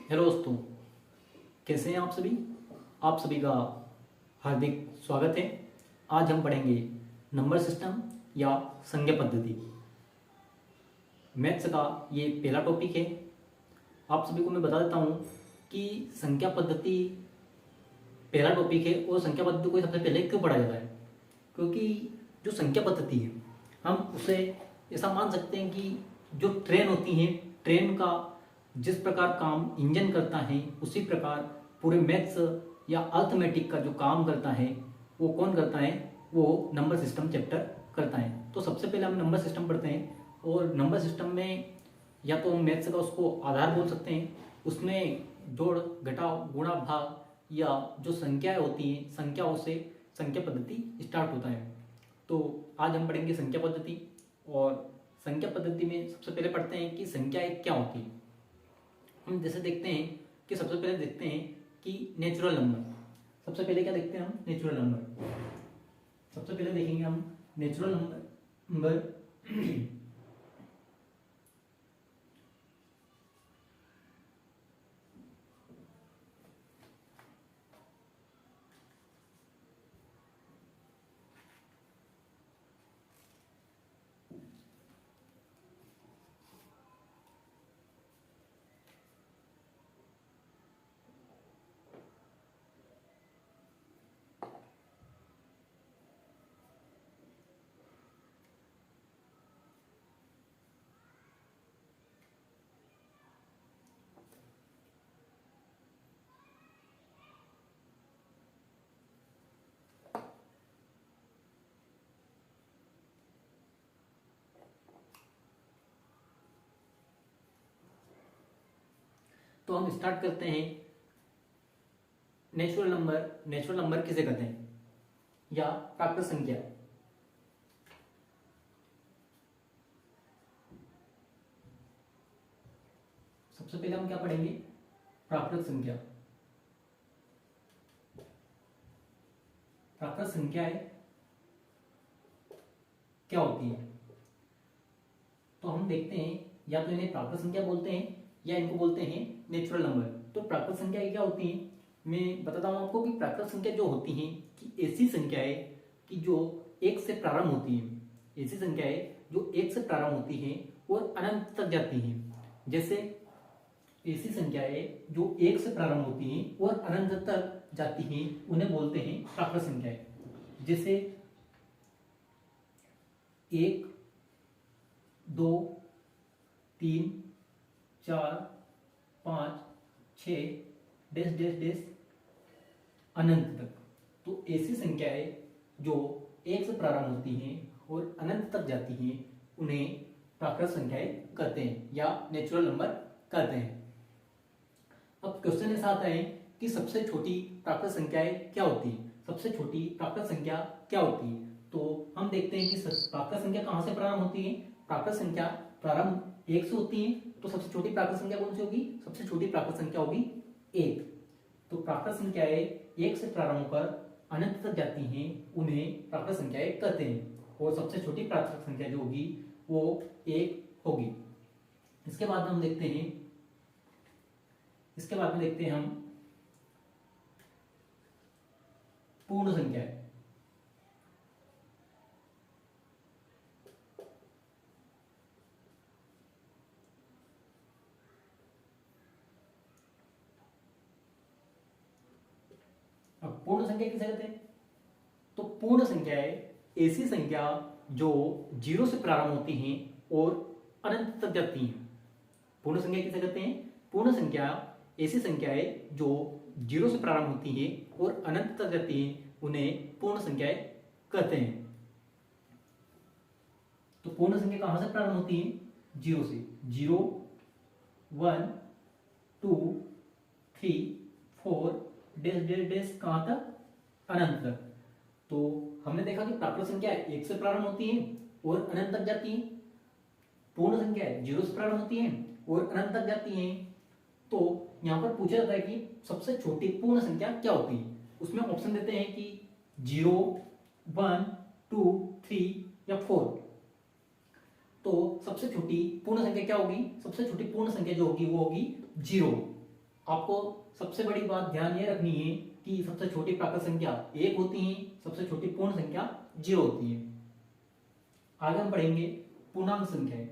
Hello दोस्तों, कैसे हैं आप सभी। आप सभी का हार्दिक स्वागत है। आज हम पढ़ेंगे नंबर सिस्टम या संख्या पद्धति। मैथ्स का ये पहला टॉपिक है। आप सभी को मैं बता देता हूँ कि संख्या पद्धति पहला टॉपिक है और संख्या पद्धति को सबसे पहले क्यों पढ़ा जाता है। क्योंकि जो संख्या पद्धति है, हम उसे ऐसा मान सकते हैं कि जो ट्रेन होती है, ट्रेन का जिस प्रकार काम इंजन करता है, उसी प्रकार पूरे मैथ्स या अर्थमेटिक का जो काम करता है वो कौन करता है, वो नंबर सिस्टम चैप्टर करता है। तो सबसे पहले हम नंबर सिस्टम पढ़ते हैं। और नंबर सिस्टम में या तो हम मैथ्स का उसको आधार बोल सकते हैं, उसमें जोड़ घटाव गुणा भाग या जो संख्याएं होती हैं, संख्याओं से संख्या पद्धति स्टार्ट होता है। तो आज हम पढ़ेंगे संख्या पद्धति। और संख्या पद्धति में सबसे पहले पढ़ते हैं कि संख्याएं क्या होती है। हम जैसे देखते हैं कि सबसे पहले देखते हैं कि नेचुरल नंबर। सबसे पहले क्या देखते हैं हम, नेचुरल नंबर। सबसे पहले देखेंगे हम नेचुरल नंबर। तो हम स्टार्ट करते हैं नेचुरल नंबर। नेचुरल नंबर किसे कहते हैं, या प्राकृत संख्या। सबसे पहले हम क्या पढ़ेंगे, प्राकृत संख्या। प्राकृत संख्याएं क्या होती है, तो हम देखते हैं या तो इन्हें प्राकृत संख्या बोलते हैं या इनको बोलते हैं नेचुरल नंबर। तो प्राकृत संख्या क्या होती है, मैं बताता हूं आपको कि प्राकृत संख्या जो होती हैं कि ऐसी संख्याएं कि जो एक से प्रारंभ होती हैं, ऐसी संख्याएं जो एक से प्रारंभ होती हैं और अनंत तक जाती हैं। जैसे ऐसी संख्याएं जो एक से प्रारंभ होती हैं और अनंत तक जाती हैं, उन्हें बोलते हैं प्राकृत संख्याएं। जैसे 1, 2, 3, 4, 5, 6 डैश डैश डैश अनंत तक। तो ऐसी संख्याएं जो एक से प्रारंभ होती हैं और अनंत तक जाती हैं, उन्हें प्राकृत संख्याएं कहते हैं या नेचुरल नंबर कहते हैं। अब क्वेश्चन ऐसा आता है कि सबसे छोटी प्राकृत संख्याएं क्या होती है। सबसे छोटी प्राकृत संख्या क्या होती है, तो हम देखते हैं कि प्राकृत संख्या कहां से प्रारंभ होती है। प्राकृत संख्या प्रारंभ 1 से होती है। तो सबसे छोटी प्राकृत संख्या कौन सी होगी, सबसे छोटी प्राकृत संख्या होगी 1। तो प्राकृत संख्याएं 1 से प्रारंभ होकर अनंत तक जाती हैं, उन्हें प्राकृत संख्याएं कहते हैं। और सबसे छोटी प्राकृत संख्या जो होगी वो 1 होगी। इसके बाद में हम देखते हैं हम पूर्ण संख्याएं। अब पूर्ण संख्या किसे कहते हैं, तो पूर्ण संख्याएं ऐसी संख्या जो 0 से प्रारंभ होती हैं और अनंत तक जाती हैं। पूर्ण संख्या किसे कहते हैं, पूर्ण संख्या ऐसी संख्याएं जो 0 से प्रारंभ होती हैं और अनंत तक जाती हैं, उन्हें पूर्ण संख्याएं कहते हैं। तो पूर्ण संख्या कहां से प्रारंभ होती है, 0 से। 0, 1, 2, 3, 4 डैश डैश डैश कहां तक, अनंत तक। तो हमने देखा कि प्राकृत संख्या 1 से प्रारंभ होती है और अनंत तक जाती है। पूर्ण संख्या 0 से प्रारंभ होती है और अनंत तक जाती है। तो यहां पर पूछा जाता है कि सबसे छोटी पूर्ण संख्या क्या होती है। उसमें ऑप्शन देते हैं कि 0, 1, 2, 3 या 4। तो सबसे छोटी पूर्ण संख्या क्या होगी, सबसे छोटी पूर्ण संख्या जो होगी वो होगी 0। आपको सबसे बड़ी बात ध्यान ये रखनी है कि सबसे छोटी प्राकृत संख्या 1 होती है, सबसे छोटी पूर्ण संख्या 0 होती है। आगे हम पढ़ेंगे पूर्णांक संख्याएं।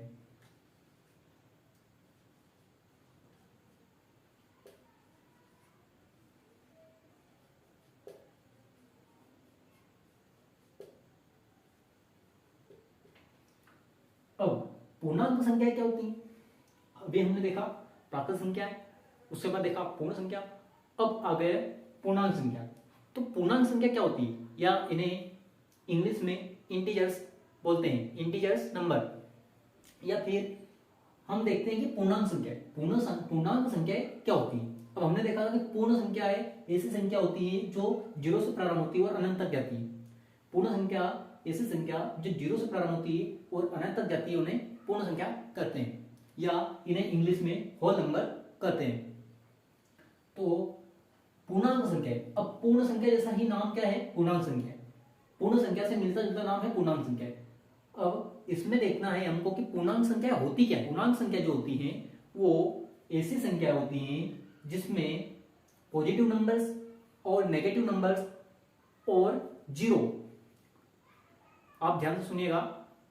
अब पूर्णांक संख्या क्या होती है? अभी हमने देखा प्राकृत संख्या है, उसके बाद देखा पूर्ण संख्या, अब आ गए पूर्णांक संख्या। तो पूर्णांक संख्या क्या होती है, या इन्हें इंग्लिश में इंटीजर्स बोलते हैं, इंटीजर्स नंबर। या फिर हम देखते हैं कि पूर्णांक संख्या, पूर्णांक संख्या क्या होती है। अब हमने देखा था कि पूर्ण संख्या है ऐसी संख्या होती है जो 0 से प्रारंभ होती है और अनंत तक जाती है। पूर्ण संख्या ऐसी संख्या जो 0 से प्रारंभ होती है और अनंत तक जाती है, उन्हें पूर्ण संख्या कहते हैं, या इन्हें इंग्लिश में होल नंबर कहते हैं। तो पूर्णांक संख्या, अब पूर्ण संख्या जैसा ही नाम क्या है, पूर्णांक संख्या। पूर्ण संख्या से मिलता जुलता नाम है पूर्णांक संख्या। अब इसमें देखना है हमको कि पूर्णांक संख्या होती क्या है। पूर्णांक संख्या जो होती है वो ऐसी संख्या होती है जिसमें पॉजिटिव नंबर्स और नेगेटिव नंबर्स और जीरो, आप ध्यान से सुनिएगा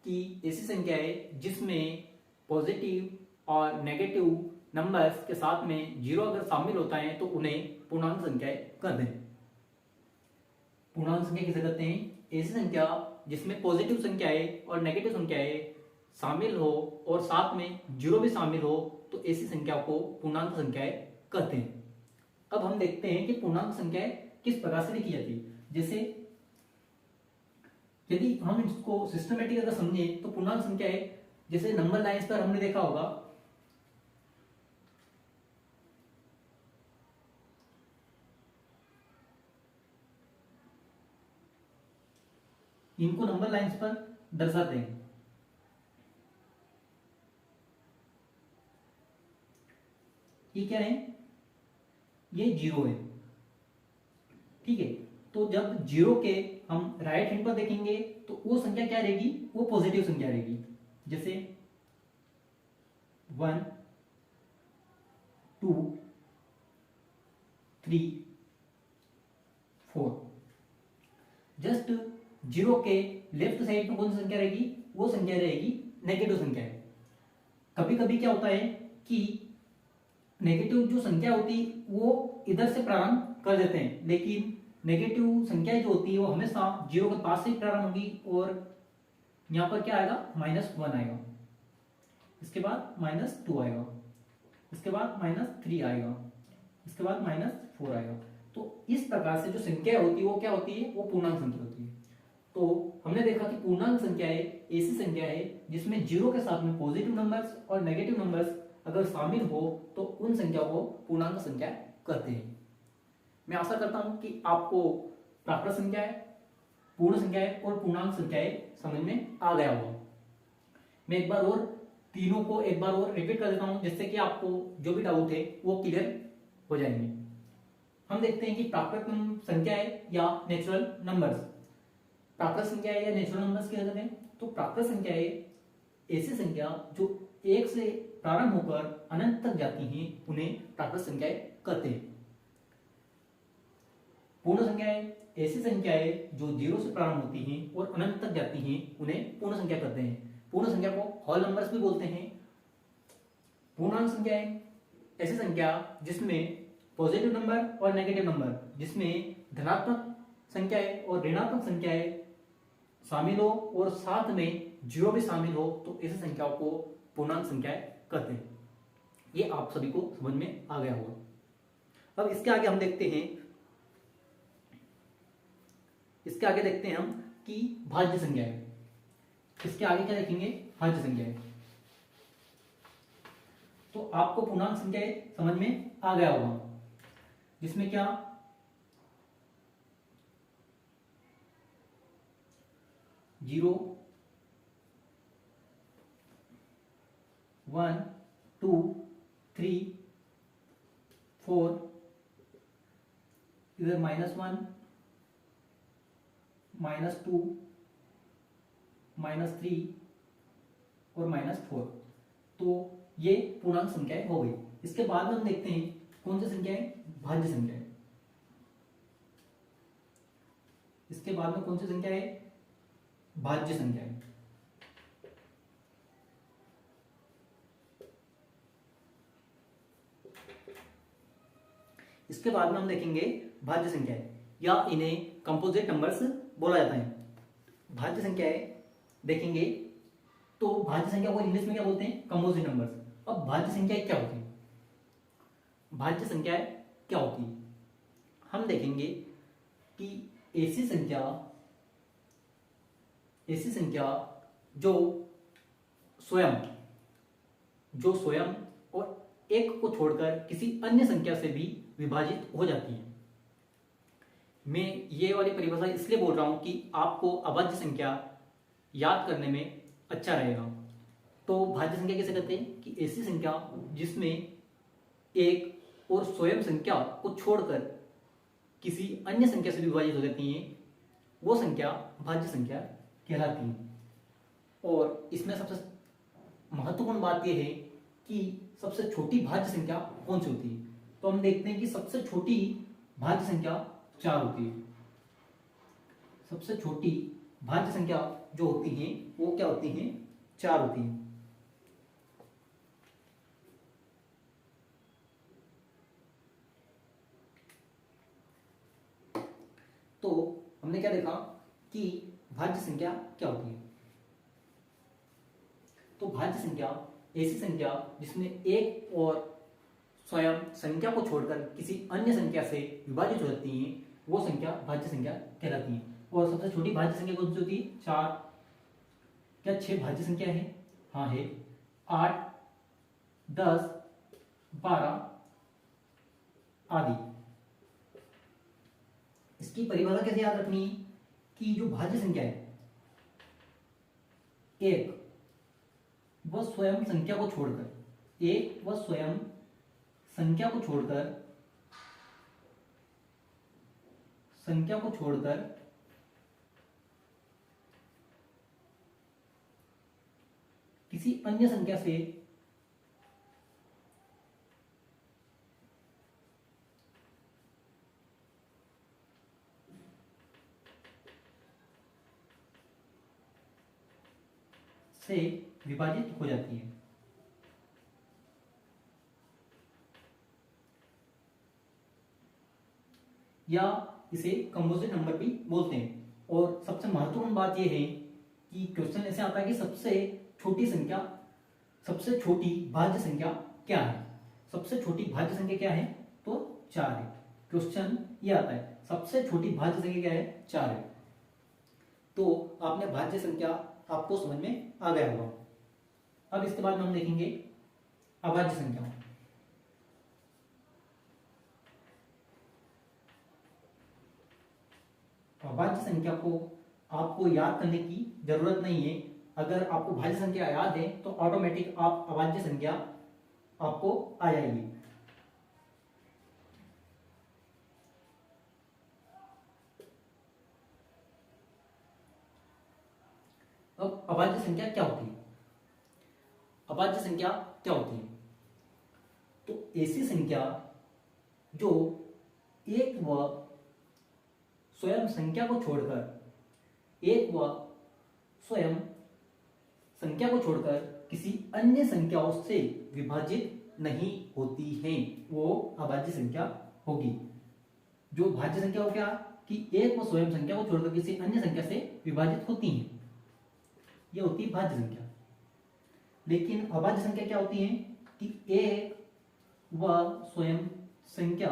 कि ऐसी संख्या है जिसमें पॉजिटिव और नेगेटिव नंबर्स के साथ में जीरो अगर शामिल होता है तो उन्हें पूर्णांक संख्याएं कहते हैं। पूर्णांक संख्या किसे कहते हैं? ऐसी संख्या जिसमें पॉजिटिव संख्याएं और नेगेटिव संख्याएं शामिल हो और साथ में जीरो भी शामिल हो, तो ऐसी संख्या को पूर्णांक संख्याएं कहते हैं। अब हम देखते हैं कि पूर्णांक संख्याएं किस प्रकार से लिखी जाती है। जैसे यदि हम इसको सिस्टमेटिक अगर समझे तो पूर्णांक संख्याएं जैसे नंबर लाइन्स पर हमने देखा होगा, इनको नंबर लाइन्स पर दर्शाते हैं। ये क्या है? ये जीरो है, ठीक है। तो जब जीरो के हम राइट हैंड पर देखेंगे तो वो संख्या क्या रहेगी? वो पॉजिटिव संख्या रहेगी। जैसे 1 2 3 4। जस्ट जीरो के लेफ्ट साइड पर कौन सी संख्या रहेगी? वो संख्या रहेगी नेगेटिव संख्या है। कभी कभी क्या होता है कि नेगेटिव जो संख्या होती वो इधर से प्रारंभ कर देते हैं, लेकिन नेगेटिव संख्या जो होती है वो हमेशा जीरो के पास से ही प्रारंभ होगी, और यहां पर क्या आएगा? -1 आएगा, इसके बाद -2 आएगा, इसके बाद -3 आएगा, इसके बाद -4 आएगा। तो इस प्रकार से जो संख्या होती है वो क्या होती है? वो पूर्णांक संख्या होती है। तो हमने देखा कि पूर्णांक संख्या ऐसी संख्या है जिसमें जीरो के साथ में पॉजिटिव नंबर्स और नेगेटिव नंबर्स अगर शामिल हो तो उन संख्या को पूर्णांक संख्या कहते हैं। मैं आशा करता हूं कि आपको प्राकृत संख्याएं, पूर्ण संख्याएं और पूर्णांक संख्याएं समझ में आ गया होगा। मैं एक बार और तीनों को एक बार और रिपीट कर देता हूं जिससे कि आपको जो भी डाउट है वो क्लियर हो जाएंगे। हम देखते हैं कि प्राकृत संख्याएं या नेचुरल नंबर्स। प्राकृत संख्याएं या नेचुरल नंबर्स क्या कहते हैं? तो प्राकृत संख्याएं ऐसी संख्या जो 1 से प्रारंभ होकर अनंत तक जाती हैं, उन्हें प्राकृत संख्याएं कहते हैं। पूर्ण संख्याएं ऐसी संख्याएं जो 0 से प्रारंभ होती हैं और अनंत तक जाती हैं, उन्हें पूर्ण संख्या कहते हैं। पूर्ण संख्या को होल नंबर्स भी बोलते हैं। पूर्णांक संख्याएं ऐसी संख्या जिसमें पॉजिटिव नंबर और नेगेटिव नंबर, जिसमें धनात्मक संख्याएं और ऋणात्मक संख्याएं शामिल हो और साथ में जीरो भी शामिल हो, तो ऐसी संख्याओं को पूर्णांक संख्याएं कहते हैं। ये आप सभी को समझ में आ गया होगा। अब इसके आगे हम देखते हैं, इसके आगे देखते हैं हम कि भाज्य संख्याएं। इसके आगे क्या देखेंगे? भाज्य संख्याएं। तो आपको पूर्णांक संख्याएं समझ में आ गया होगा, जिसमें क्या 0 1 2 3 4, इधर -1 -2 -3 और -4। तो ये पूर्णांक संख्याएं हो गई। इसके बाद हम देखते हैं कौन सी संख्या है? भाज्य संख्या है। इसके बाद में कौन सी संख्या है? भाज्य संख्या है। इसके बाद में हम देखेंगे भाज्य संख्याएं, या इन्हें कंपोजिट नंबर्स बोला जाता है। भाज्य संख्याएं देखेंगे तो भाज्य संख्या को इंग्लिश में क्या बोलते हैं? Composite numbers. अब भाज्य संख्याएं क्या होती है? भाज्य संख्याएं क्या होती है हम देखेंगे कि ऐसी संख्या जो स्वयं और एक को छोड़कर किसी अन्य संख्या से भी विभाजित हो जाती है। मैं ये वाली परिभाषा इसलिए बोल रहा हूं कि आपको अभाज्य संख्या याद करने में अच्छा रहेगा। तो भाज्य संख्या कैसे कहते हैं? कि ऐसी संख्या जिसमें एक और स्वयं संख्या को छोड़कर किसी अन्य संख्या से विभाजित हो जाती है, वो संख्या भाज्य संख्या कहलाती है। और इसमें सबसे महत्वपूर्ण बात यह है कि सबसे छोटी भाज्य संख्या कौन सी होती है। तो हम देखते हैं कि सबसे छोटी भाज्य संख्या 4 होती है। सबसे छोटी भाज्य संख्या जो होती है वो क्या होती है? 4 होती है। तो हमने क्या देखा कि भाज्य संख्या क्या होती है। तो भाज्य संख्या ऐसी संख्या जिसमें एक और स्वयं संख्या को छोड़कर किसी अन्य संख्या से विभाजित हो जाती है, वो संख्या भाज्य संख्या कहलाती है। और सबसे छोटी भाज्य संख्या कौन सी होती है? 4। क्या 6 भाज्य संख्या है? हाँ है। 8, 10, 12 आदि। इसकी परिभाषा कैसे याद रखनी है? कि जो भाज्य संख्या है, एक वह स्वयं संख्या को छोड़कर किसी अन्य संख्या से विभाजित हो जाती है। या इसे कंपोजिट नंबर भी बोलते हैं। और सबसे महत्वपूर्ण बात यह है कि क्वेश्चन ऐसे आता है कि सबसे छोटी भाज्य संख्या क्या है? सबसे छोटी भाज्य संख्या क्या है? तो 4 है। क्वेश्चन ये आता है सबसे छोटी भाज्य संख्या क्या है? 4 है। तो आपने भाज्य संख्या आपको समझ में आ गया होगा। अब इसके बाद हम देखेंगे अभाज्य संख्या। अभाज्य संख्या को आपको याद करने की जरूरत नहीं है। अगर आपको भाज्य संख्या याद है तो ऑटोमेटिक आप अभाज्य संख्या आपको आ जाएगी। अब अभाज्य संख्या क्या होती है? अभाज्य संख्या क्या होती है? तो ऐसी संख्या जो एक व स्वयं संख्या को छोड़कर किसी अन्य संख्याओं से विभाजित नहीं होती है, वो अभाज्य संख्या होगी। जो भाज्य संख्या हो क्या? कि एक व स्वयं संख्या को छोड़कर किसी अन्य संख्या से विभाजित होती है, ये होती है भाज्य संख्या। लेकिन अभाज्य संख्या क्या होती है? कि एक व स्वयं संख्या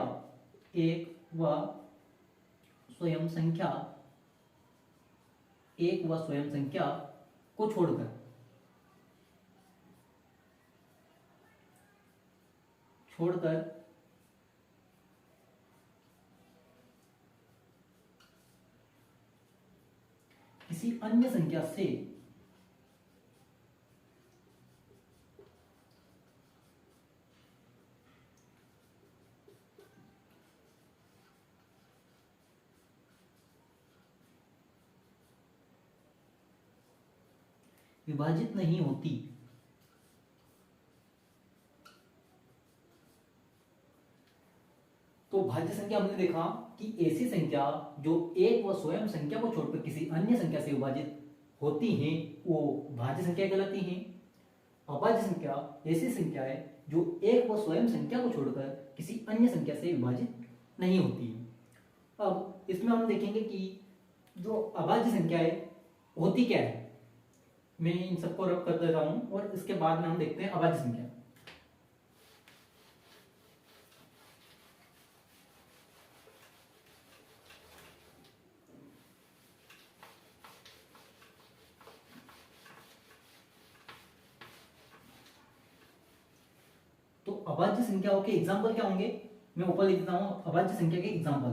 को छोड़कर किसी अन्य संख्या से विभाजित नहीं होती, भाज्य संख्या हमने देखा कि ऐसी संख्या जो एक व स्वयं संख्या को छोड़कर किसी अन्य संख्या से विभाजित होती हैं वो भाज्य संख्या कहलाती हैं। अभाज्य संख्या ऐसी संख्या है जो एक व स्वयं संख्या को छोड़कर किसी अन्य संख्या से विभाजित नहीं होती है। अब इसमें हम देखेंगे कि जो अभाज्य संख्या है होती क्या है। मैं इन सबको रब कर देता हूं और इसके बाद में हम देखते हैं अभाज्य संख्या। तो अभाज्य संख्याओं के एग्जाम्पल क्या होंगे, मैं ऊपर लिख देता हूं अभाज्य संख्या के एग्जाम्पल।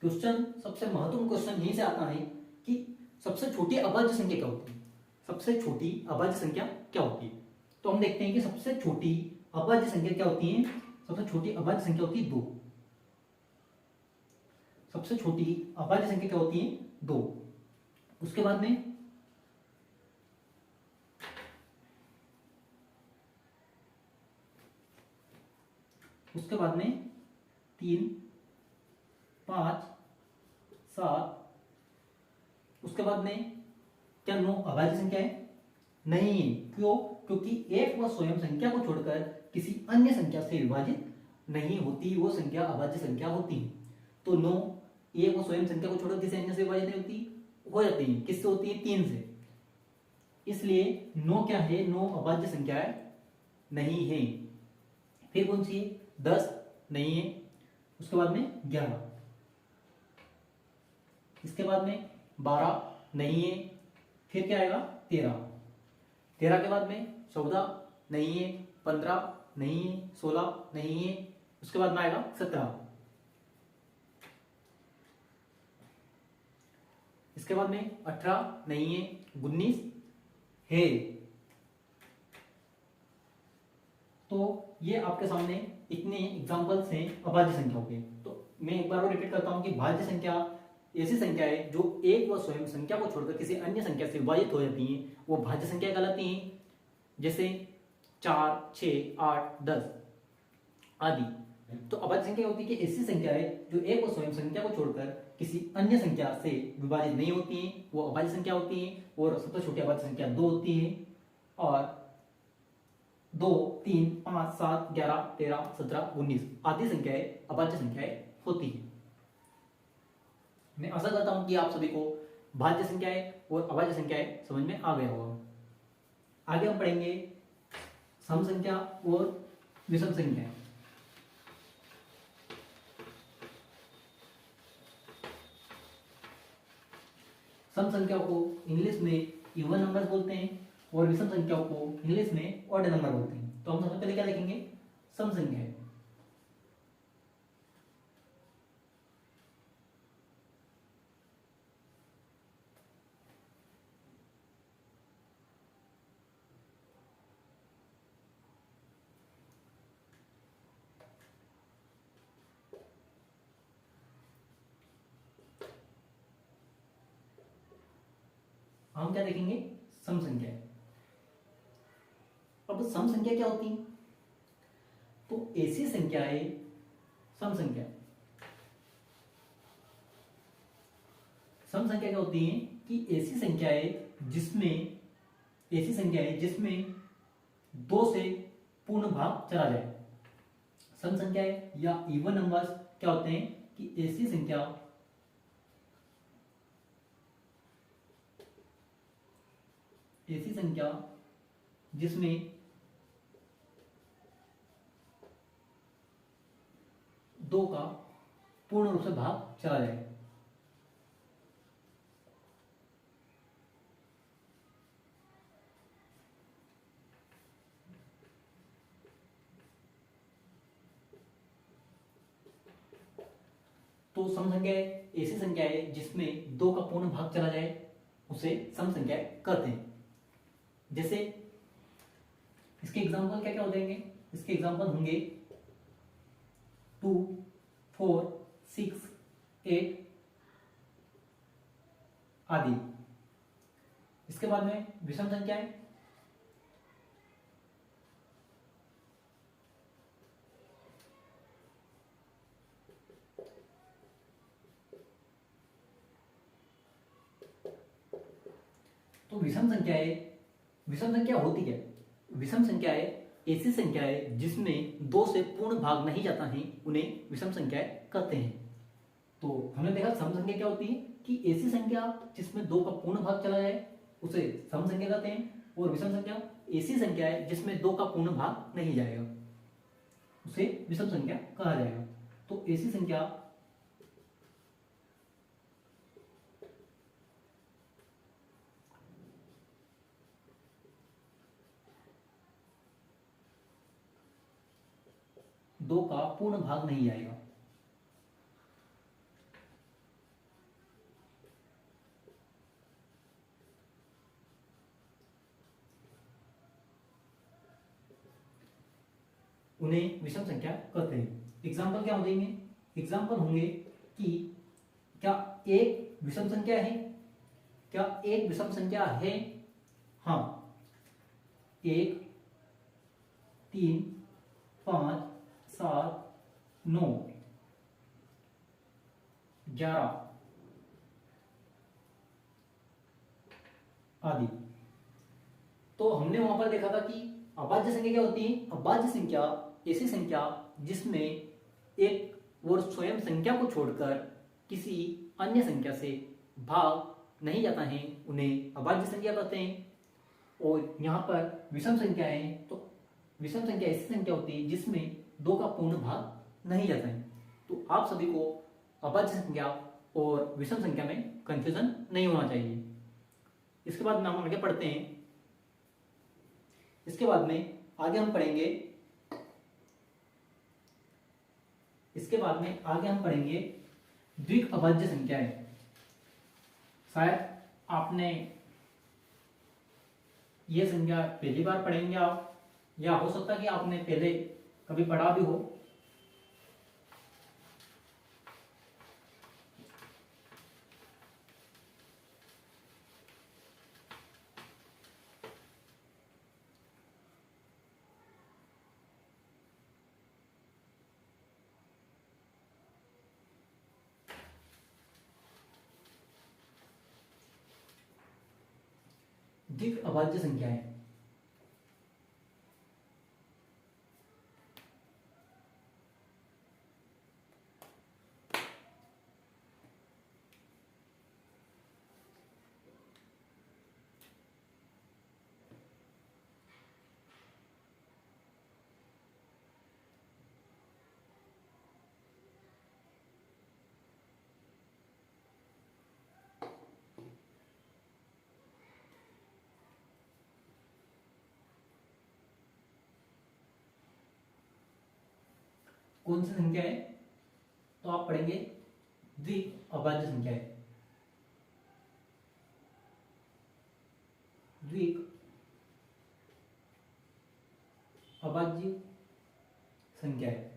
क्वेश्चन सबसे महत्वपूर्ण क्वेश्चन यहीं से आता है कि सबसे छोटी अभाज्य संख्या क्या होती है। सबसे छोटी अभाज्य संख्या क्या होती है, तो हम देखते हैं कि सबसे छोटी अभाज्य संख्या क्या होती है। सबसे छोटी अभाज्य संख्या होती है 2। सबसे छोटी अभाज्य संख्या क्या होती है 2। उसके बाद में उसके बाद में 3, 5, 7। उसके बाद में क्या 9 अभाज्य संख्या है? नहीं है। क्यों? क्योंकि एक व स्वयं संख्या को छोड़कर किसी अन्य संख्या से विभाजित नहीं होती, वो संख्या अभाज्य संख्या होती है। तो 9 एक व स्वयं संख्या को छोड़कर किसी अन्य से विभाजित नहीं होती, हो जाती है। किससे होती है? 3 से। इसलिए 9 क्या है? 9 अभाज्य संख्या है नहीं है। फिर कौन सी है? 10 नहीं है। उसके बाद में 11। इसके बाद में 12 नहीं है। फिर क्या आएगा? 13। 13 के बाद में 14 नहीं है। 15 नहीं है। 16 नहीं है। उसके बाद में आएगा 17। इसके बाद में 18 नहीं है। 19 है। तो ये आपके सामने इतने एग्जांपल्स हैं अभाज्य संख्याओं के। तो मैं एक बार और रिपीट करता हूं कि भाज्य संख्या ऐसी संख्या है जो एक व स्वयं संख्या को छोड़कर किसी अन्य संख्या से विभाजित हो जाती है, वो भाज्य संख्या कहलाती हैं। जैसे 4, 6, 8, 10 आदि। तो अभाज्य संख्या होती है कि ऐसी संख्या है जो एक व स्वयं संख्या को छोड़कर किसी अन्य संख्या से विभाजित नहीं होती है, वो अभाज्य संख्या होती है। और सबसे छोटी अभाज्य संख्या 2 होती है। और 2, 3, 5, 7, 11, 13, 17, 19 आदि संख्याएं अभाज्य संख्याएं होती है। मैं आशा करता हूं कि आप सभी को भाज्य संख्याएं और अभाज्य संख्याएं समझ में आ गया होगा। आगे हम पढ़ेंगे सम संख्या और विषम संख्याएं। सम संख्याओं को इंग्लिश में इवन नंबर्स बोलते हैं और विषम संख्याओं को इंग्लिश में ऑड नंबर बोलते हैं। तो हम सबसे पहले क्या लिखेंगे? सम संख्या है। हम क्या देखेंगे? सम संख्या। अब सम संख्या क्या होती है? तो ऐसी संख्या है सम संख्या। सम संख्या क्या होती है कि ऐसी संख्या है जिसमें 2 से पूर्ण भाग चला जाए। सम संख्या है या इवन नंबर्स क्या होते हैं कि ऐसी संख्या जिसमें 2 का पूर्ण रूप से भाग चला जाए। तो सम संख्या ऐसी संख्या है जिसमें 2 का पूर्ण भाग चला जाए, उसे सम संख्या कहते हैं। जैसे इसके एग्जांपल क्या क्या हो जाएंगे? इसके एग्जांपल होंगे 2, 4, 6, 8 आदि। इसके बाद में विषम संख्या है। तो विषम संख्या होती है, विषम संख्याएं ऐसी संख्या है जिसमें दो से पूर्ण भाग नहीं जाता है, उन्हें विषम संख्याएं कहते हैं। तो हमने देखा सम संख्या क्या होती है कि ऐसी संख्या जिसमें दो का पूर्ण भाग चला जाए उसे सम संख्या कहते हैं, और विषम संख्या ऐसी संख्या है जिसमें दो का पूर्ण भाग नहीं जाएगा उसे विषम संख्या कहा जाएगा। तो ऐसी संख्या दो का पूर्ण भाग नहीं जाएगा। उन्हें विषम संख्या कहते हैं। एग्जाम्पल क्या हो जाएंगे? एग्जाम्पल होंगे कि क्या एक विषम संख्या है? क्या एक विषम संख्या है? हाँ, 1, 3, 5, 7, 9, 11 आदि। तो हमने वहां पर देखा था कि अभाज्य संख्या क्या होती है? अभाज्य संख्या ऐसी संख्या जिसमें एक और स्वयं संख्या को छोड़कर किसी अन्य संख्या से भाग नहीं जाता है, उन्हें अभाज्य संख्या कहते हैं। और यहाँ पर विषम संख्या है, तो विषम संख्या ऐसी संख्या होती है जिसमें दो का पूर्ण भाग नहीं जाता है। तो आप सभी को अभाज्य संख्या और विषम संख्या में कंफ्यूजन नहीं होना चाहिए। इसके बाद में हम आगे पढ़ते हैं। इसके बाद में आगे हम पढ़ेंगे द्विक अभाज्य संख्याएं। शायद आपने ये संख्या पहली बार पढ़ेंगे आप, या हो सकता है कि आपने पहले कभी पढ़ा भी हो। द्विक अभाज्य संख्याएं कौन सी संख्या है? तो आप पढ़ेंगे द्विक अभाज्य संख्याएं। द्विक अभाज्य संख्याएं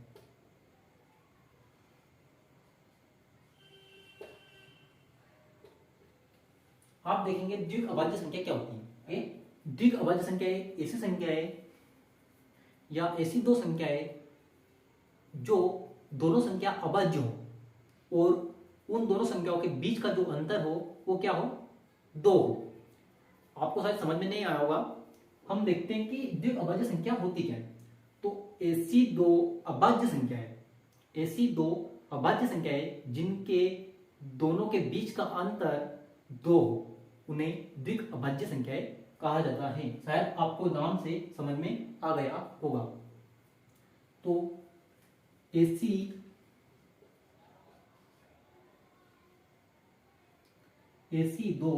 आप देखेंगे द्विक अभाज्य संख्या क्या होती है। द्विक अभाज्य संख्याएं ऐसी संख्याएं या ऐसी दो संख्याएं जो दोनों संख्या अभाज्य हो और उन दोनों संख्याओं के बीच का जो अंतर हो वो क्या हो? 2 हो। आपको शायद समझ में नहीं आया होगा। हम देखते हैं कि द्विक अभाज्य संख्या होती क्या है। तो ऐसी दो अभाज्य संख्याएं जिनके दोनों के बीच का अंतर 2 हो, उन्हें द्विक अभाज्य संख्याएं कहा जाता है। शायद आपको नाम से समझ में आ गया होगा। तो ऐसी दो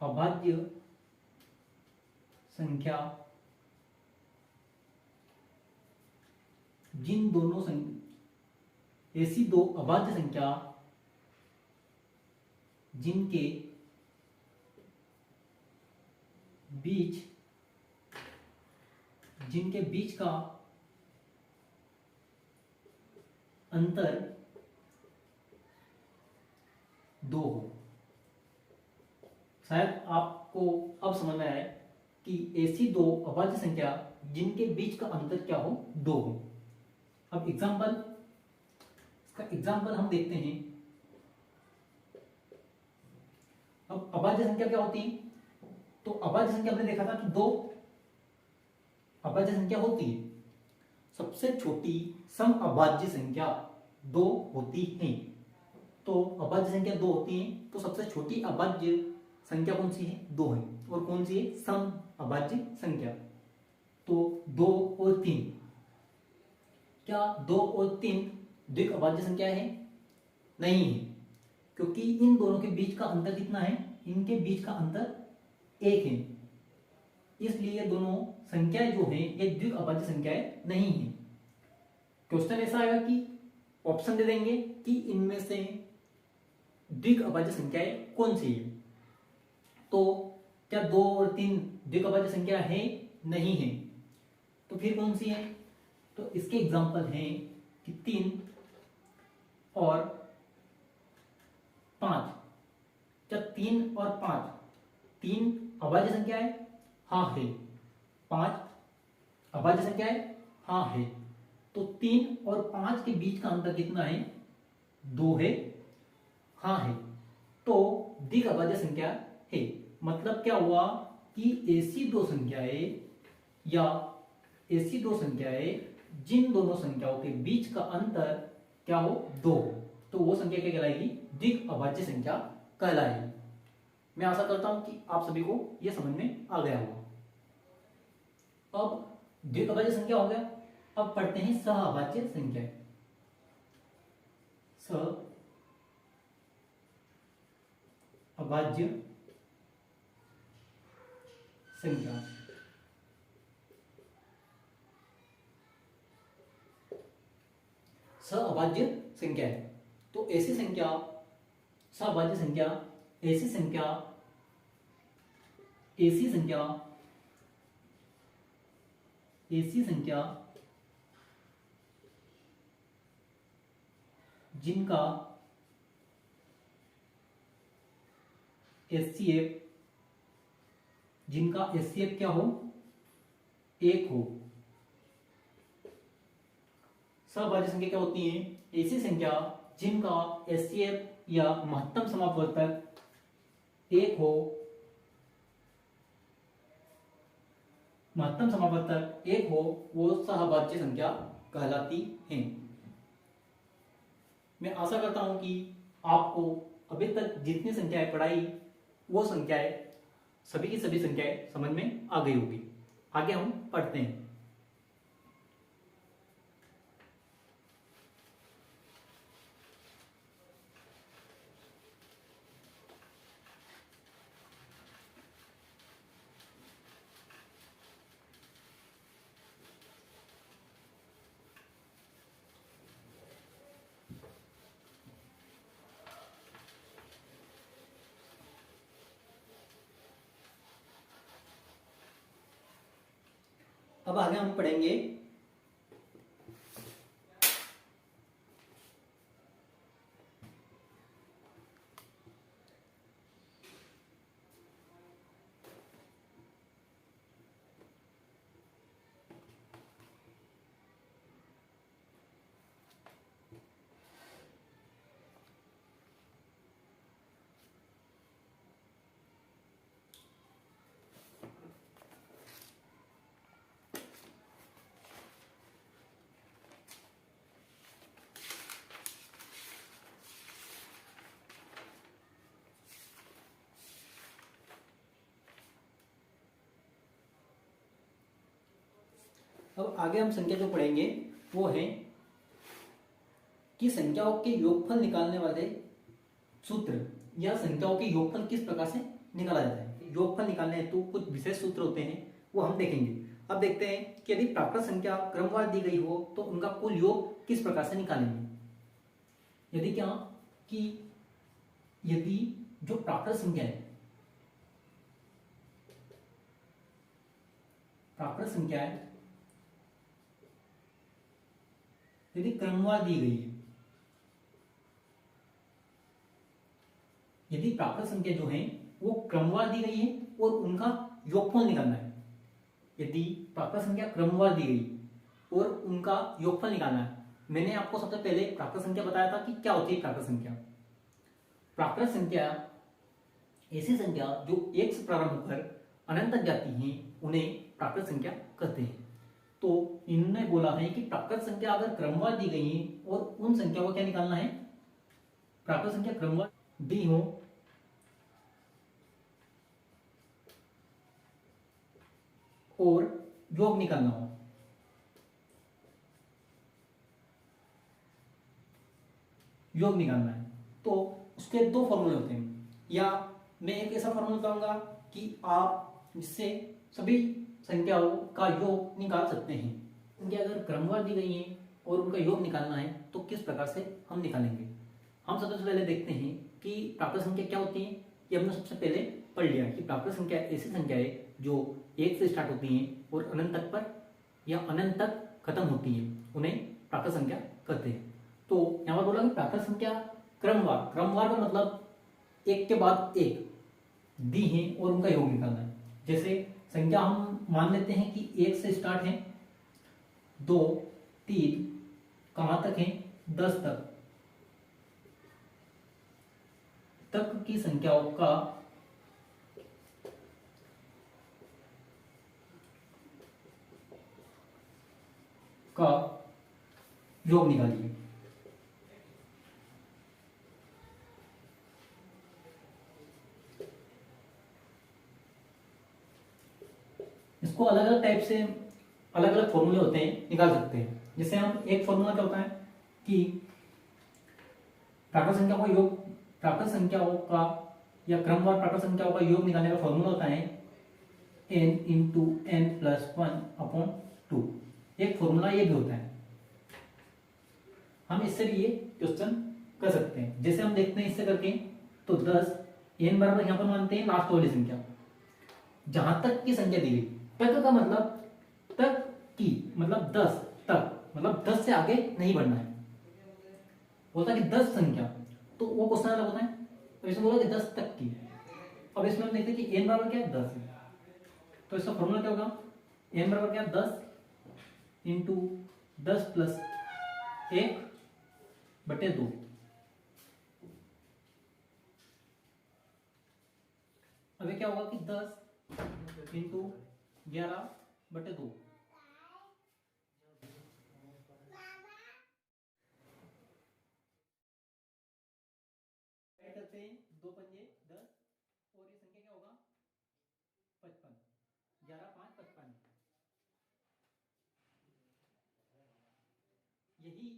अभाज्य संख्या ऐसी दो अभाज्य संख्या जिनके बीच का अंतर 2 हो। शायद आपको अब समझ में आए कि ऐसी दो अभाज्य संख्या जिनके बीच का अंतर क्या हो, 2 हो। अब इसका एग्जाम्पल हम देखते हैं। अब अभाज्य संख्या क्या होती है? तो अभाज्य संख्या हमने देखा था कि 2 अभाज्य संख्या होती है। सबसे छोटी सम अभाज्य संख्या 2 होती है। तो अभाज्य संख्या 2 होती है, तो सबसे छोटी अभाज्य संख्या कौन सी है? 2 है। और कौन सी है? सम अभाज्य संख्या। तो 2 और 3, क्या 2 और 3 द्विक अभाज्य संख्या है? नहीं है, क्योंकि इन दोनों के बीच का अंतर कितना है? इनके बीच का अंतर 1 है। इसलिए ये दोनों संख्याएं जो है ये द्विक अभाज्य संख्याएं नहीं है। क्वेश्चन ऐसा आएगा कि ऑप्शन दे देंगे कि इनमें से द्विक अभाज्य संख्याएं कौन सी है। तो क्या 2 और 3 द्विक अभाज्य संख्या है? नहीं है। तो फिर कौन सी है? तो इसके एग्जांपल हैं कि 3 और 5। क्या 3 और 5 3 अभाज्य संख्या है? हाँ है। 5 अभाज्य संख्या है? हाँ है। तो 3 और 5 के बीच का अंतर कितना है? 2 है? हाँ है। तो द्विक अभाज्य संख्या है। मतलब क्या हुआ कि ऐसी दो संख्याएं जिन दोनों संख्याओं के बीच का अंतर क्या हो? 2, तो वो संख्या क्या कहलाएगी? द्विक अभाज्य संख्या कहलाएगी। मैं आशा करता हूं कि आप सभी को यह समझ में आ गया होगा। अब द्विक अभाज्य संख्या हो गया। अब पढ़ते हैं सहअभाज्य संख्या। सहअभाज्य संख्या। सहअभाज्य संख्या है तो ऐसी संख्या, सहअभाज्य संख्या ऐसी संख्या जिनका एचसीएफ क्या हो? 1 हो। सहअभाज्य संख्या क्या होती है? ऐसी संख्या जिनका एचसीएफ या महत्तम समापवर्तक 1 हो। महत्तम समापवर्तक 1 हो, वो सहअभाज्य संख्या कहलाती है। मैं आशा करता हूं कि आपको अभी तक जितनी संख्याएं पढ़ाई वो संख्याएं, सभी की सभी संख्याएं समझ में आ गई होगी। आगे हम पढ़ते हैं। अब आगे हम पढ़ेंगे अब आगे हम संख्या जो पढ़ेंगे वो है कि संख्याओं के योगफल निकालने वाले सूत्र या संख्याओं के योगफल किस प्रकार से निकाला जाता है। योगफल निकालने हेतु कुछ विशेष सूत्र होते हैं, वो हम देखेंगे। अब देखते हैं कि यदि प्राकृत संख्या क्रमवार दी गई हो तो उनका कुल योग किस प्रकार से निकालेंगे। यदि जो प्राकृत संख्या है, यदि क्रमवार दी गई है, यदि प्राकृत संख्या जो है वो क्रमवार दी गई है और उनका योगफल निकालना है, यदि प्राकृत संख्या क्रमवार दी गई और उनका योगफल निकालना है। मैंने आपको सबसे पहले प्राकृत संख्या बताया था कि क्या होती है प्राकृत संख्या। प्राकृत संख्या ऐसी संख्या जो एक से प्रारंभ होकर अनंत तक जाती हैं उन्हें प्राकृत संख्या कहते हैं। तो इन्होंने बोला है कि प्राकृत संख्या अगर क्रमवार दी गई है और उन संख्याओं को क्या निकालना है, प्राकृत संख्या क्रमवार दी हो और योग निकालना हो। योग निकालना है तो उसके दो फॉर्मूले होते हैं, या मैं एक ऐसा फॉर्मूला बताऊंगा कि आप जिससे सभी संख्याओं का योग निकाल सकते हैं। संख्या अगर क्रमवार दी गई है और उनका योग निकालना है तो किस प्रकार से हम निकालेंगे। हम सबसे पहले देखते हैं कि प्राकृत संख्या क्या होती है। ये हमने सबसे पहले पढ़ लिया कि प्राकृत संख्या ऐसी संख्या है जो एक से स्टार्ट होती है और अनंत तक पर या अनंत तक खत्म होती है, उन्हें प्राकृत संख्या कहते हैं। तो यहाँ पर बोला कि प्राकृत संख्या क्रमवार, क्रमवार का मतलब एक के बाद एक दी है और उनका योग निकालना है। जैसे संख्या हम मान लेते हैं कि एक से स्टार्ट है, 2, 3 कहां तक है, 10 तक की संख्याओं का योग निकालिए। इसको अलग अलग टाइप से अलग अलग फॉर्मूले होते हैं, निकाल सकते हैं। जैसे हम एक फॉर्मूला क्या होता है कि प्राकृत संख्या का योग, प्राकृत संख्याओं का या क्रमवार प्राकृत संख्याओं का योग निकालने का फॉर्मूला होता है n इंटू n प्लस 1/2। एक फॉर्मूला ये भी होता है। हम इससे भी ये क्वेश्चन कर सकते हैं। जैसे हम देखते हैं इससे करके, तो 10 n बराबर यहां पर मानते हैं लास्ट वाली संख्या, जहां तक की संख्या दी गई। तक का मतलब तक की मतलब 10 तक, मतलब 10 से आगे नहीं बढ़ना है। होता है कि 10 संख्या, तो वो क्वेश्चन अलग होता है। तो इसमें बोला कि 10 तक की। अब इसमें हम देखते हैं कि n बराबर क्या है, 10 है। तो इसका फॉर्मूला क्या होगा, n बराबर क्या है, 10 इंटू 10 प्लस 1/2। अब ये क्या होगा कि 10 इंटू 11/2। करते हैं 2 पंजे 10 और ये संख्या क्या होगा 55, 11 5 55। यही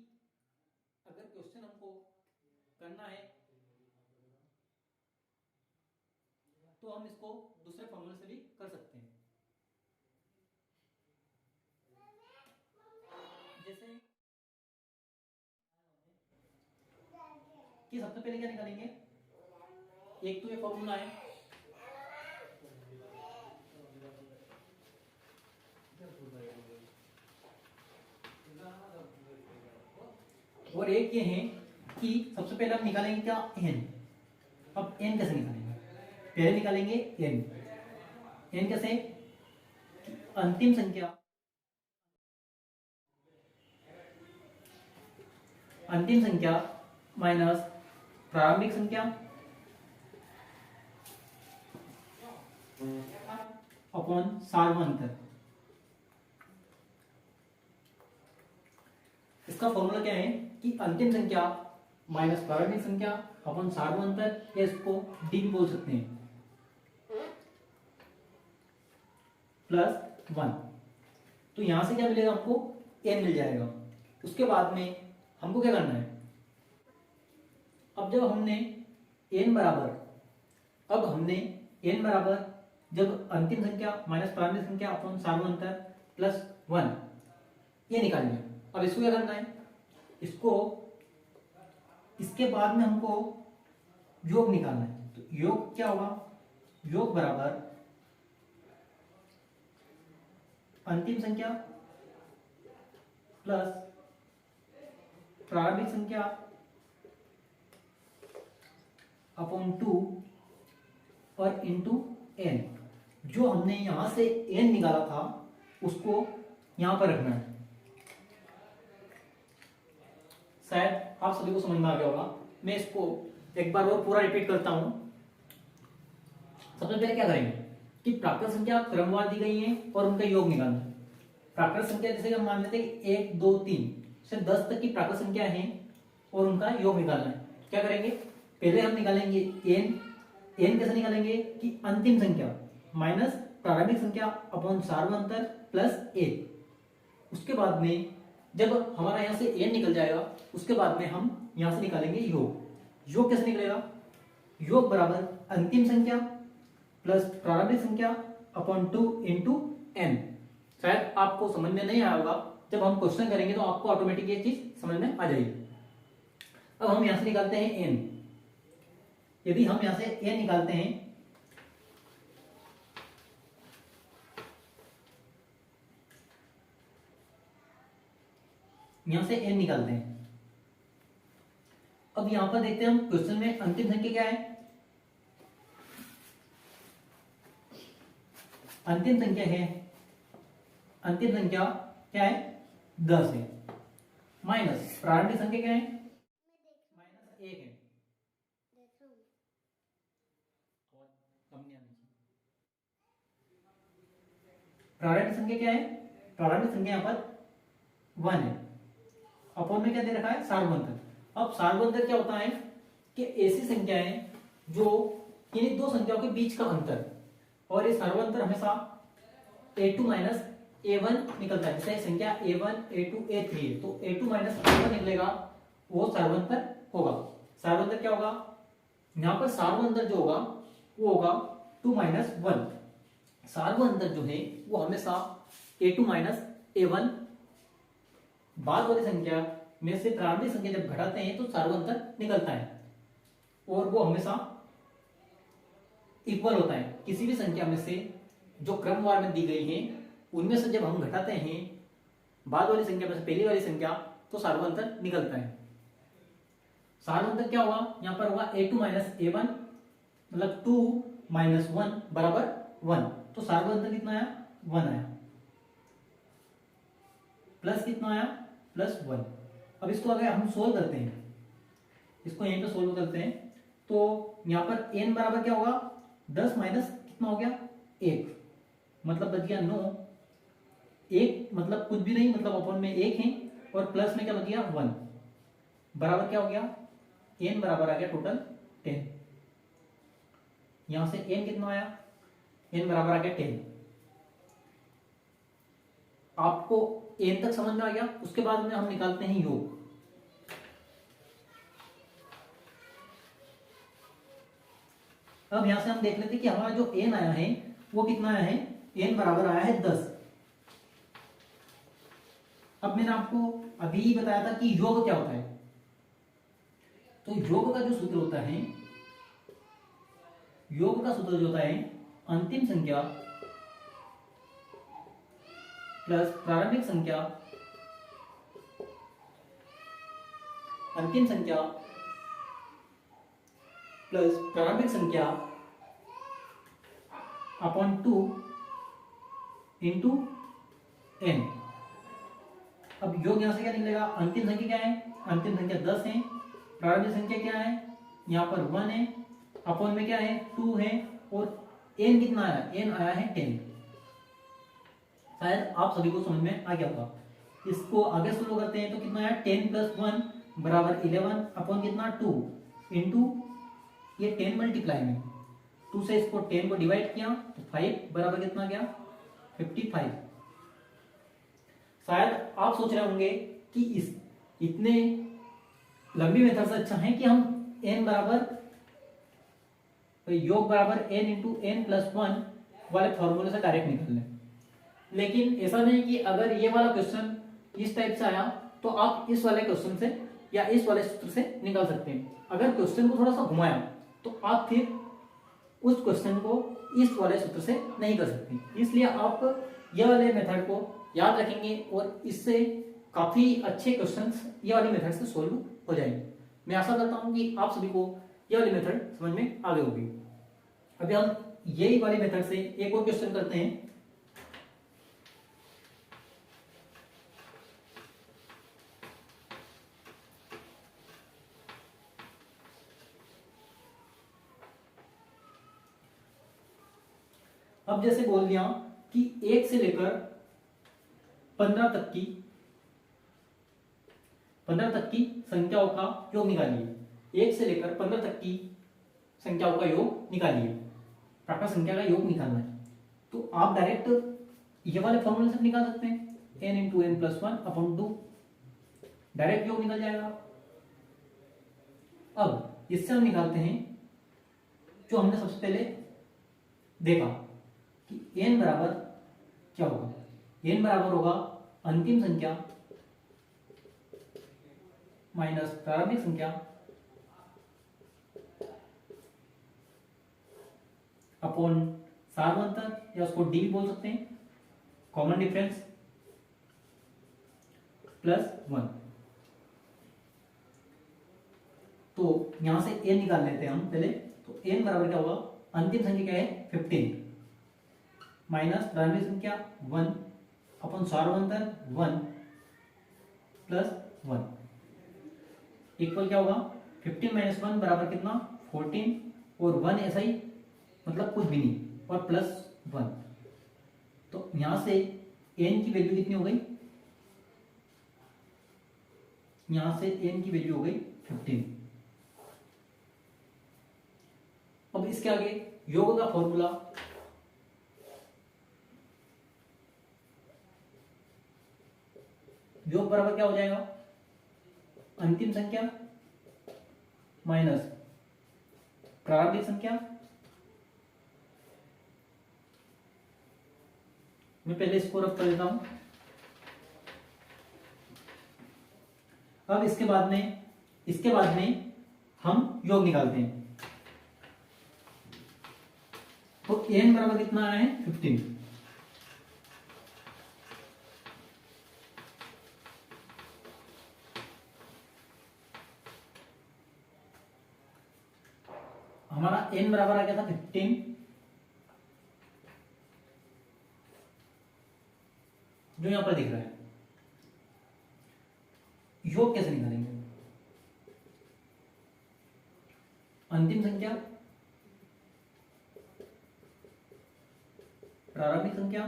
अगर क्वेश्चन हमको करना है तो हम इसको दूसरे फॉर्मूले से भी कर सकते हैं। जैसे कि सबसे पहले क्या निकालेंगे, एक तो ये फॉर्मूला है, और एक ये है कि सबसे पहले हम निकालेंगे क्या, n। अब n कैसे निकालेंगे, पहले निकालेंगे n कैसे, अंतिम संख्या, अंतिम संख्या माइनस प्रारंभिक संख्या अपॉन सार्वंतर। इसका फॉर्मूला क्या है कि अंतिम संख्या माइनस प्रारंभिक संख्या अपॉन सार्वंतर, या इसको डी भी बोल सकते हैं, प्लस 1। तो यहां से क्या मिलेगा आपको, n मिल जाएगा। उसके बाद में हमको क्या करना है, अब जब हमने n बराबर जब अंतिम संख्या माइनस प्रारंभिक संख्या अपॉन सार्वंतर प्लस 1 ये निकाल लिया। अब इसको क्या करना है, इसको इसके बाद में हमको योग निकालना है। तो योग क्या होगा, योग बराबर अंतिम संख्या प्लस प्रारंभिक संख्या अपॉन 2 और इंटू n। जो हमने यहां से n निकाला था उसको यहां पर रखना है। शायद आप सभी को समझ में आ गया होगा। मैं इसको एक बार और पूरा रिपीट करता हूं। सबसे पहले क्या करेंगे कि प्राकृत संख्या क्रमवार दी गई है और उनका योग निकालना है। प्राकृत संख्या जैसे हम मान लेते हैं 1 2 3 से 10 तक की प्राकृत संख्या है और उनका योग निकालना है। क्या करेंगे, पहले हम निकालेंगे n कैसे निकालेंगे कि अंतिम संख्या माइनस प्रारंभिक संख्या अपॉन सार्वंतर प्लस 1। उसके बाद में जब हमारा यहां से n निकल जाएगा उसके बाद में हम यहां से निकालेंगे योग कैसे निकलेगा, योग बराबर अंतिम संख्या प्लस प्रारंभिक संख्या अपॉन 2 इंटू n। शायद आपको समझ में नहीं आया होगा, जब हम क्वेश्चन करेंगे तो आपको ऑटोमेटिक ये चीज समझ में आ जाएगी। अब हम यहां से निकालते हैं n। यदि हम यहां से n निकालते हैं यहां से n निकालते हैं। अब यहां पर देखते हैं हम क्वेश्चन में अंतिम संख्या क्या है। अंतिम संख्या क्या है 10 है, माइनस प्रारंभिक संख्या क्या है माइनस 1 है। प्रारंभिक संख्या क्या है, प्रारंभिक संख्या यहां पर 1 है। अपॉन में क्या दे रखा है सार्वंतर। अब सार्वंतर क्या होता है कि ऐसी संख्या है जो इन्हीं दो संख्याओं के बीच का अंतर, और ये सार्वंतर हमेशा a2 माइनस a1 निकलता है। जैसे संख्या a1 a2 a3 है तो a2 माइनस a1 निकलेगा, वो सार्वंतर होगा। सार्वंतर क्या होगा, यहां पर सार्वंतर जो होगा वो होगा 2 माइनस 1। सार्वंतर जो है वो हमेशा a2 माइनस a1 बाद वाली संख्या में से प्रारंभिक संख्या जब घटाते हैं तो सार्वंतर निकलता है, और वो हमेशा इक्वल होता है। किसी भी संख्या में से जो क्रमवार में दी गई है उनमें से जब हम घटाते हैं बाद वाली संख्या में से पहली वाली संख्या तो सार्वंतर निकलता है। सार्वंतर क्या होगा, यहां पर होगा a2 माइनस a1 मतलब 2 माइनस 1 बराबर 1। तो सार्वंतर कितना आया 1 आया, प्लस कितना आया प्लस 1। अब इसको अगर हम सोल्व करते हैं, इसको यहीं पे सोल्व करते हैं तो यहां पर n बराबर क्या होगा 10 माइनस कितना हो गया 1 मतलब बच गया 9। 1 मतलब कुछ भी नहीं, मतलब अपॉन में 1 है और प्लस में क्या बच गया 1 बराबर क्या हो गया n बराबर आ गया टोटल 10। यहां से n कितना आया, n बराबर आ गया 10। आपको n तक समझ में आ गया। उसके बाद में हम निकालते हैं योग। अब यहां से हम देख लेते हैं कि हमारा जो n आया है वो कितना आया है, n बराबर आया है 10। अब मैंने आपको अभी ही बताया था कि योग क्या होता है। तो योग का जो सूत्र होता है, योग का सूत्र जो होता है अंतिम संख्या प्लस प्रारंभिक संख्या, अंतिम संख्या प्लस प्रारंभिक संख्या अपॉन 2 इंटू n। अब योग यहां से क्या निकलेगा, अंतिम संख्या क्या है, अंतिम संख्या 10 है, प्रारंभिक संख्या क्या है यहां पर 1 है, अपॉन में क्या है 2 है, और n कितना आया, n आया है 10। शायद आप सभी को समझ में आ गया होगा। इसको आगे सोल्व करते हैं तो कितना आया 10 प्लस 1 बराबर 11 अपॉन कितना 2 इंटू ये 10 मल्टीप्लाई में 2 से इसको 10 को डिवाइड किया तो 5 बराबर कितना गया 55। शायद आप सोच रहे होंगे कि इस इतने लंबी मेथड से अच्छा है कि हम n बराबर योग बराबर n इंटू n प्लस 1 वाले फॉर्मूले से डायरेक्ट निकाल लें। लेकिन ऐसा नहीं कि अगर ये वाला क्वेश्चन इस टाइप से आया तो आप इस वाले क्वेश्चन से या इस वाले सूत्र से निकाल सकते हैं। अगर क्वेश्चन को थोड़ा सा घुमाया तो आप फिर उस क्वेश्चन को इस वाले सूत्र से नहीं कर सकते। इसलिए आप ये वाले मेथड को याद रखेंगे और इससे काफी अच्छे क्वेश्चंस ये वाली मेथड से सोल्व हो जाएंगे। मैं आशा करता हूं कि आप सभी को ये वाली मेथड समझ में आ गई होगी। अभी हम यही वाली मेथड से एक और क्वेश्चन करते हैं। अब जैसे बोल दिया कि 1 से लेकर 15 तक की संख्याओं का योग निकालिए। 1 से लेकर 15 तक की संख्याओं का योग निकालिए, प्राकृत संख्या का योग निकालना है। तो आप डायरेक्ट ये वाले फॉर्मूले से निकाल सकते हैं, n into n plus one upon two, direct योग निकल जाएगा। अब इससे हम निकालते हैं जो हमने सबसे पहले देखा कि n बराबर क्या होगा। n बराबर होगा अंतिम संख्या माइनस प्रारंभिक संख्या अपॉन सार्वंतर, या उसको डी भी बोल सकते हैं, कॉमन डिफरेंस प्लस 1। तो यहां से n निकाल लेते हैं हम पहले। तो n बराबर क्या होगा, अंतिम संख्या क्या है 15 माइनस प्रारंभिक संख्या 1 अपॉन सार्वंतर 1 प्लस 1 इक्वल क्या होगा 15 माइनस 1 बराबर कितना 14, और 1 ऐसा ही मतलब कुछ भी नहीं, और प्लस 1। तो यहां से n की वैल्यू कितनी हो गई, यहां से n की वैल्यू हो गई 15। अब इसके आगे योग का फॉर्मूला, योग बराबर क्या हो जाएगा, अंतिम संख्या माइनस प्रारंभिक संख्या। मैं पहले इसको रख कर देता हूं। अब इसके बाद में हम योग निकालते हैं। तो n बराबर कितना आया है 15। हमारा n बराबर आ गया था 15, जो यहां पर दिख रहा है। योग कैसे निकालेंगे, अंतिम संख्या प्रारंभिक संख्या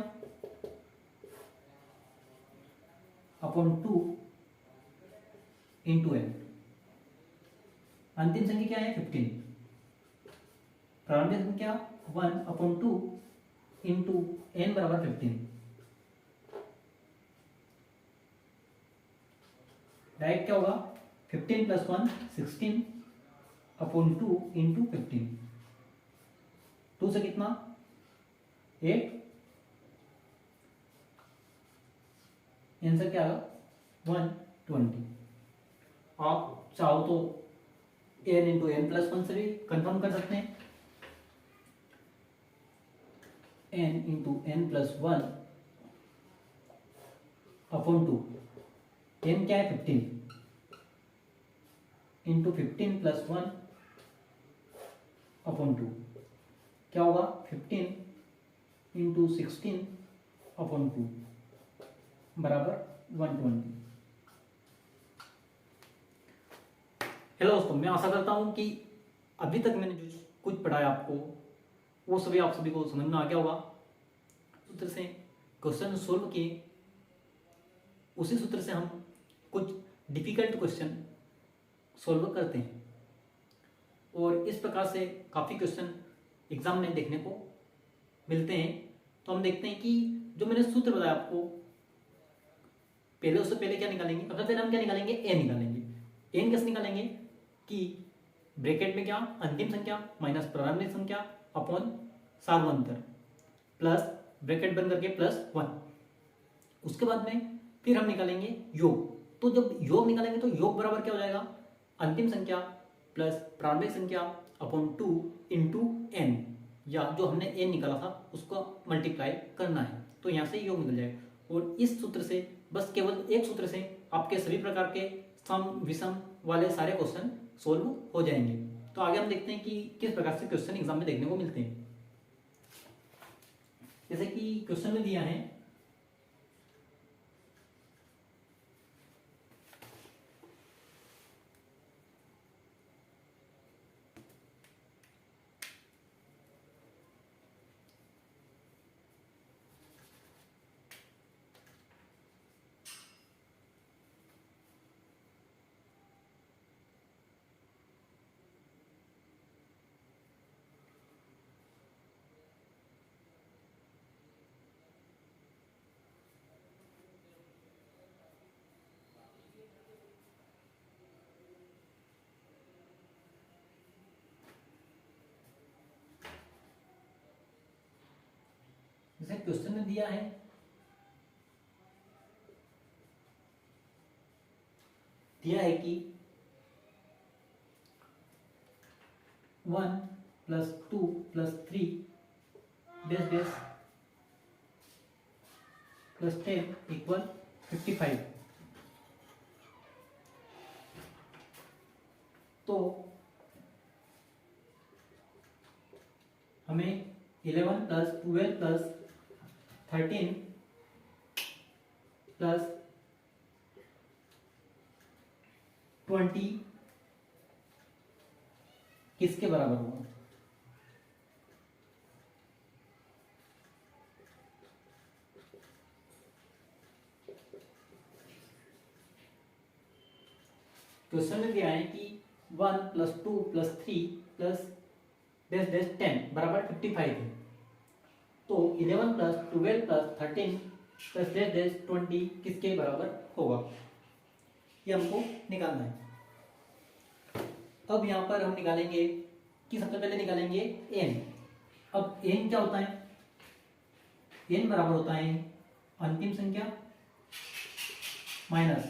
अपॉन 2 इंटू एन। अंतिम संख्या क्या है 15, प्रारंभिक संख्या 1 अपॉन 2 इंटू एन बराबर 15। डायरेक्ट क्या होगा 15 प्लस 1 16 अपॉन 2 इंटू 15। 2 से कितना 8, आंसर क्या आएगा 120। आप चाहो तो n इंटू एन प्लस 1 से भी कंफर्म कर सकते हैं। n into n plus 1 upon 2, n क्या है 15 इंटू 15 प्लस 1 अपॉन 2 क्या होगा 15 इंटू 16 अपॉन 2 बराबर 120। हेलो दोस्तों, मैं आशा करता हूं कि अभी तक मैंने जो कुछ पढ़ाया आपको वो सभी आप सभी को समझ में आ गया होगा। सूत्र से क्वेश्चन सोल्व किए, उसी सूत्र से हम कुछ डिफिकल्ट क्वेश्चन सोल्व करते हैं, और इस प्रकार से काफ़ी क्वेश्चन एग्जाम में देखने को मिलते हैं। तो हम देखते हैं कि जो मैंने सूत्र बताया आपको पहले, उससे पहले क्या निकालेंगे, सबसे पहले हम क्या निकालेंगे n निकालेंगे। n कैसे निकालेंगे कि ब्रैकेट में क्या अंतिम संख्या माइनस प्रारंभिक संख्या अपॉन सार्वंतर प्लस ब्रैकेट बंद करके प्लस 1। उसके बाद में फिर हम निकालेंगे योग। तो जब योग निकालेंगे तो योग बराबर क्या हो जाएगा, अंतिम संख्या प्लस प्रारंभिक संख्या अपॉन 2 इंटू एन, या जो हमने n निकाला था उसको मल्टीप्लाई करना है। तो यहाँ से योग निकल जाएगा। और इस सूत्र से, बस केवल एक सूत्र से आपके सभी प्रकार के सम विषम वाले सारे क्वेश्चन सोल्व हो जाएंगे। तो आगे हम देखते हैं कि किस प्रकार से क्वेश्चन एग्जाम में देखने को मिलते हैं। जैसे कि क्वेश्चन में दिया है क्वेश्चन में दिया है कि 1 + 2 + 3 डैश डैश +10 = 55। तो हमें 11 + 12 + 13 + 20 किसके बराबर होगा? क्वेश्चन में दिया है कि 1 + 2 + 3 + डैश डैश 10 बराबर 55 है। तो 11 + 12 + 13 + डैश डैश 20 किसके बराबर होगा, ये हमको निकालना है। अब यहाँ पर हम निकालेंगे कि सबसे पहले निकालेंगे n। अब n क्या होता है? n बराबर होता है अंतिम संख्या माइनस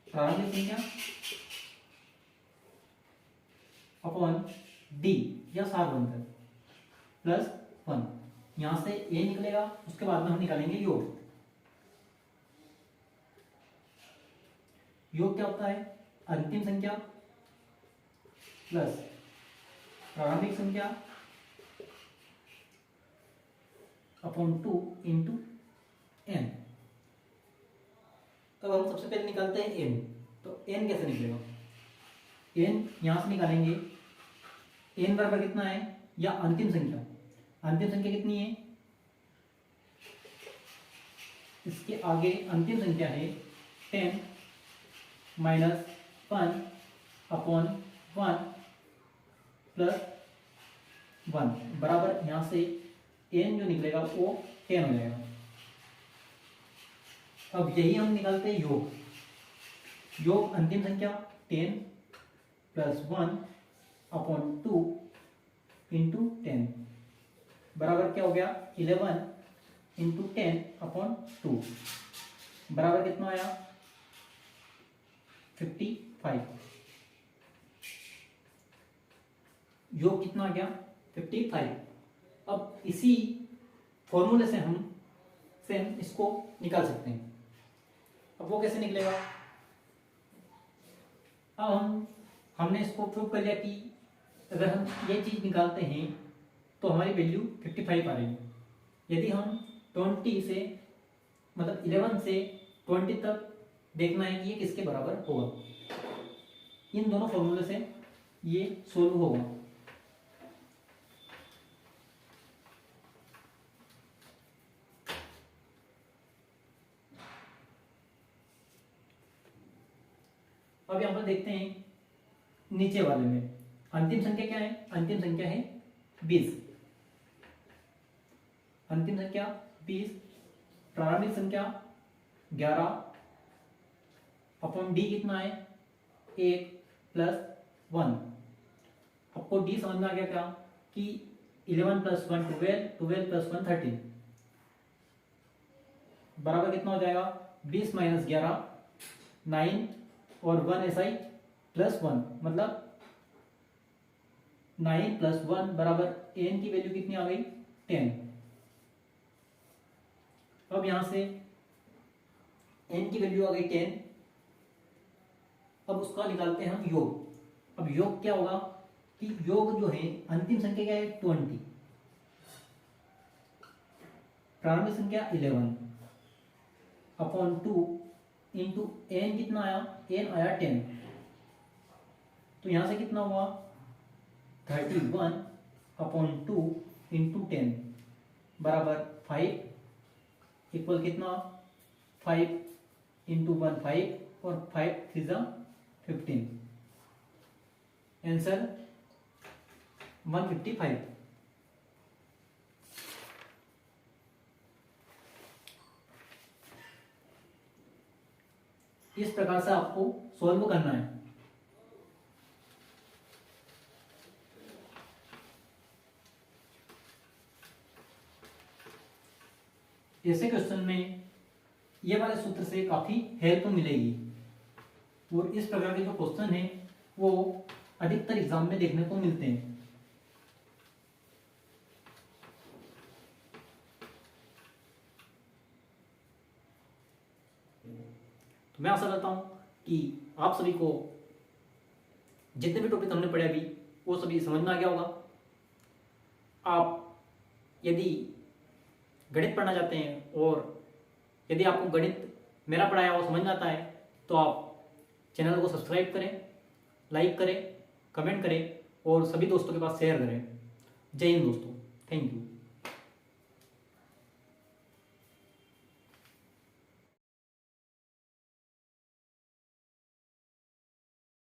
प्रारंभिक संख्या अपॉन d या सार बनकर प्लस 1। यहां से a निकलेगा, उसके बाद में हम निकालेंगे योग। योग क्या होता है? अंतिम संख्या प्लस प्रारंभिक संख्या अपॉन 2 इंटू n। अब हम सबसे पहले निकालते हैं n। तो n कैसे निकलेगा? n यहां से निकालेंगे, n बराबर कितना है, या अंतिम संख्या, अंतिम संख्या कितनी है, इसके आगे अंतिम संख्या है 10 - 1 अपॉन 1 प्लस 1 बराबर, यहां से n जो निकलेगा वो 10 हो जाएगा। अब यही हम निकालते हैं योग। योग अंतिम संख्या 10 + 1 अपॉन 2 इंटू 10 बराबर क्या हो गया, 11 इंटू 10 अपॉन 2 बराबर कितना आया, 55। योग कितना आ गया, 55। अब इसी फॉर्मूले से हम इसको निकाल सकते हैं। अब वो कैसे निकलेगा? अब हमने इसको प्रूव कर लिया कि अगर हम ये चीज निकालते हैं तो हमारी वैल्यू 55 आ रही है। यदि हम 20 से मतलब 11 से 20 तक देखना है कि ये किसके बराबर होगा, इन दोनों फॉर्मूले से ये सोल्व होगा। अब यहां पर देखते हैं नीचे वाले में अंतिम संख्या क्या है, अंतिम संख्या है 20। अंतिम संख्या 20, प्रारंभिक संख्या 11 अपॉन डी कितना है, 1 + 1। आपको डी समझ में आ गया क्या कि 11 + 1 12, 12 + 1 13 बराबर कितना हो जाएगा, 20 - 11 9 और 1 ऐसा ही +1, मतलब 9 + 1 बराबर n की वैल्यू कितनी आ गई, 10। अब यहां से n की वैल्यू आ गई 10। अब उसका निकालते हैं हम योग। अब योग क्या होगा कि योग जो है अंतिम संख्या क्या है, 20, प्रारंभिक संख्या 11 अपॉन 2 इंटू n कितना आया, n आया 10। तो यहां से कितना हुआ, 31 अपॉन 2 इंटू 10 बराबर 5 इक्वल कितना, 5 इंटू 1 5 और 5 3 15। आंसर 155। इस प्रकार से आपको सॉल्व करना है। ऐसे क्वेश्चन में ये वाले सूत्र से काफी हेल्प मिलेगी। और इस प्रकार के जो क्वेश्चन हैं वो अधिकतर एग्जाम में देखने को मिलते हैं। तो मैं आशा करता हूं कि आप सभी को जितने भी टॉपिक हमने पढ़े अभी वो सभी समझ में आ गया होगा। आप यदि गणित पढ़ना चाहते हैं और यदि आपको गणित मेरा पढ़ाया हुआ समझ में आता है तो आप चैनल को सब्सक्राइब करें, लाइक करें, कमेंट करें और सभी दोस्तों के पास शेयर करें। जय हिंद दोस्तों, थैंक यू।